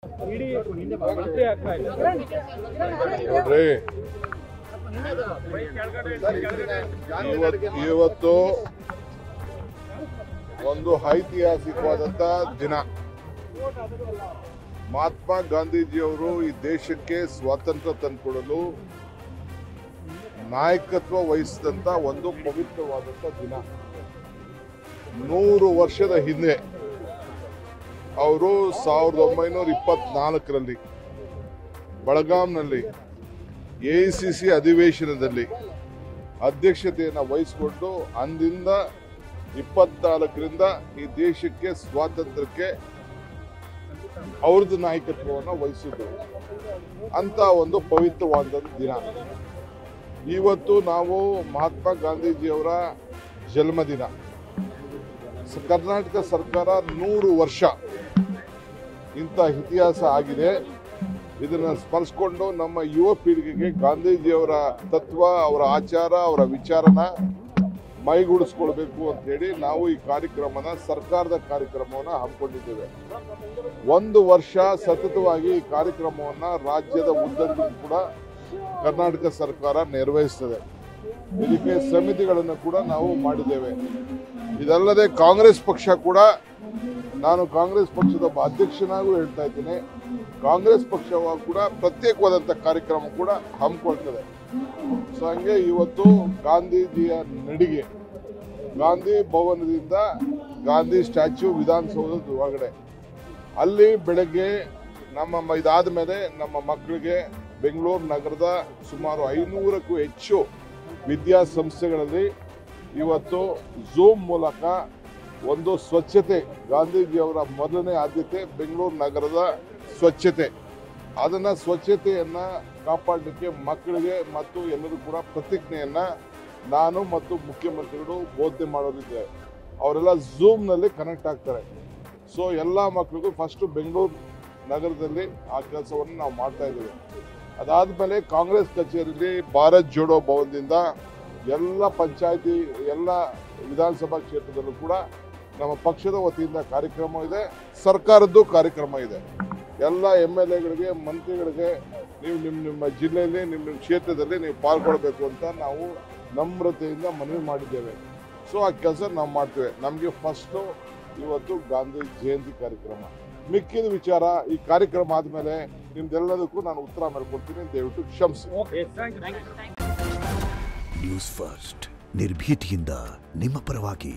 ನೋಡ್ರಿ, ಇವತ್ತು ಒಂದು ಐತಿಹಾಸಿಕವಾದಂತ ದಿನ. ಮಹಾತ್ಮ ಗಾಂಧೀಜಿಯವರು ಈ ದೇಶಕ್ಕೆ ಸ್ವಾತಂತ್ರ್ಯ ತಂದುಕೊಡಲು ನಾಯಕತ್ವ ವಹಿಸಿದಂತ ಒಂದು ಪವಿತ್ರವಾದಂತ ದಿನ. 100 ವರ್ಷದ ಹಿಂದೆ ಅವರು 1924ರಲ್ಲಿ ಬೆಳಗಾಂನಲ್ಲಿ AICC ಅಧಿವೇಶನದಲ್ಲಿ ಅಧ್ಯಕ್ಷತೆಯನ್ನು ವಹಿಸಿಕೊಂಡು ಅಂದಿಂದ 24ರಿಂದ ಈ ದೇಶಕ್ಕೆ ಸ್ವಾತಂತ್ರ್ಯಕ್ಕೆ ಅವ್ರದ್ದು ನಾಯಕತ್ವವನ್ನು ವಹಿಸಿದ್ರು ಅಂತ ಒಂದು ಪವಿತ್ರವಾದ ದಿನ. ಇವತ್ತು ನಾವು ಮಹಾತ್ಮ ಗಾಂಧೀಜಿಯವರ ಜನ್ಮದಿನ. ಕರ್ನಾಟಕ ಸರ್ಕಾರ 100 ವರ್ಷ ಇಂಥ ಇತಿಹಾಸ ಆಗಿದೆ. ಇದನ್ನು ಸ್ಮರಿಸಿಕೊಂಡು ನಮ್ಮ ಯುವ ಪೀಳಿಗೆಗೆ ಗಾಂಧೀಜಿಯವರ ತತ್ವ, ಅವರ ಆಚಾರ, ಅವರ ವಿಚಾರನ ಮೈಗೂಡಿಸ್ಕೊಳ್ಬೇಕು ಅಂತೇಳಿ ನಾವು ಈ ಕಾರ್ಯಕ್ರಮನ, ಸರ್ಕಾರದ ಕಾರ್ಯಕ್ರಮವನ್ನು ಹಮ್ಮಿಕೊಂಡಿದ್ದೇವೆ. 1 ವರ್ಷ ಸತತವಾಗಿ ಈ ಕಾರ್ಯಕ್ರಮವನ್ನು ರಾಜ್ಯದ ಉದ್ದಕ್ಕೂ ಕೂಡ ಕರ್ನಾಟಕ ಸರ್ಕಾರ ನಿರ್ವಹಿಸ್ತದೆ. ಇದಕ್ಕೆ ಸಮಿತಿಗಳನ್ನು ಕೂಡ ನಾವು ಮಾಡಿದ್ದೇವೆ. ಇದಲ್ಲದೆ ಕಾಂಗ್ರೆಸ್ ಪಕ್ಷ ಕೂಡ, ನಾನು ಕಾಂಗ್ರೆಸ್ ಪಕ್ಷದ ಒಬ್ಬ ಅಧ್ಯಕ್ಷನಾಗೂ ಹೇಳ್ತಾ ಇದ್ದೀನಿ, ಕಾಂಗ್ರೆಸ್ ಪಕ್ಷವಾಗಿ ಕೂಡ ಪ್ರತ್ಯೇಕವಾದಂಥ ಕಾರ್ಯಕ್ರಮ ಕೂಡ ಹಮ್ಮಿಕೊಳ್ತದೆ. ಸೊ ಹಂಗೆ ಇವತ್ತು ಗಾಂಧೀಜಿಯ ನಡಿಗೆ ಗಾಂಧಿ ಭವನದಿಂದ ಗಾಂಧಿ ಸ್ಟ್ಯಾಚ್ಯೂ ವಿಧಾನಸೌಧದ ಒಳಗಡೆ, ಅಲ್ಲಿ ಬೆಳಗ್ಗೆ ಇದಾದ ಮೇಲೆ ನಮ್ಮ ಮಕ್ಕಳಿಗೆ ಬೆಂಗಳೂರು ನಗರದ ಸುಮಾರು 500ಕ್ಕೂ ಹೆಚ್ಚು ವಿದ್ಯಾಸಂಸ್ಥೆಗಳಲ್ಲಿ ಇವತ್ತು ಝೂಮ್ ಮೂಲಕ ಒಂದು ಸ್ವಚ್ಛತೆ, ಗಾಂಧೀಜಿಯವರ ಮೊದಲನೇ ಆದ್ಯತೆ ಬೆಂಗಳೂರು ನಗರದ ಸ್ವಚ್ಛತೆ, ಅದನ್ನು ಸ್ವಚ್ಛತೆಯನ್ನು ಕಾಪಾಡಲಿಕ್ಕೆ ಮಕ್ಕಳಿಗೆ ಮತ್ತು ಎಲ್ಲರೂ ಕೂಡ ಪ್ರತಿಜ್ಞೆಯನ್ನು ನಾನು ಮತ್ತು ಮುಖ್ಯಮಂತ್ರಿಗಳು ಬೋಧನೆ ಮಾಡೋರಿದ್ದಾರೆ. ಅವರೆಲ್ಲ ಝೂಮ್ನಲ್ಲಿ ಕನೆಕ್ಟ್ ಆಗ್ತಾರೆ. ಸೊ ಎಲ್ಲ ಮಕ್ಕಳಿಗೂ ಫಸ್ಟು ಬೆಂಗಳೂರು ನಗರದಲ್ಲಿ ಆ ಕೆಲಸವನ್ನು ನಾವು ಮಾಡ್ತಾ ಇದ್ದೇವೆ. ಅದಾದಮೇಲೆ ಕಾಂಗ್ರೆಸ್ ಕಚೇರಿಯಲ್ಲಿ ಭಾರತ್ ಜೋಡೋ ಭವನದಿಂದ ಎಲ್ಲ ಪಂಚಾಯತಿ, ಎಲ್ಲ ವಿಧಾನಸಭಾ ಕ್ಷೇತ್ರದಲ್ಲೂ ಕೂಡ ನಮ್ಮ ಪಕ್ಷದ ವತಿಯಿಂದ ಕಾರ್ಯಕ್ರಮ ಇದೆ, ಸರ್ಕಾರದ್ದು ಕಾರ್ಯಕ್ರಮ ಇದೆ. ಎಲ್ಲ MLAಗಳಿಗೆ, ಮಂತ್ರಿಗಳಿಗೆ ನೀವು ನಿಮ್ಮ ಜಿಲ್ಲೆಯಲ್ಲಿ, ನಿಮ್ಮ ಕ್ಷೇತ್ರದಲ್ಲಿ ನೀವು ಪಾಲ್ಗೊಳ್ಬೇಕು ಅಂತ ನಾವು ನಮ್ರತೆಯಿಂದ ಮನವಿ ಮಾಡಿದ್ದೇವೆ. ಸೊ ಆ ಕೆಲಸ ನಾವು ಮಾಡ್ತೇವೆ. ನಮಗೆ ಫಸ್ಟು ಇವತ್ತು ಗಾಂಧಿ ಜಯಂತಿ ಕಾರ್ಯಕ್ರಮ. ಮಿಕ್ಕಿದ ವಿಚಾರ ಈ ಕಾರ್ಯಕ್ರಮ ಆದಮೇಲೆ ನಿಮ್ದೆಲ್ಲದಕ್ಕೂ ನಾನು ಉತ್ತರ ಮಾಡ್ಕೊಡ್ತೀನಿ. ದಯವಿಟ್ಟು ಕ್ಷಮಿಸಿ. ನ್ಯೂಸ್ ಫಸ್ಟ್, ನಿರ್ಭೀತಿಯಿಂದ ನಿಮ್ಮ ಪರವಾಗಿ.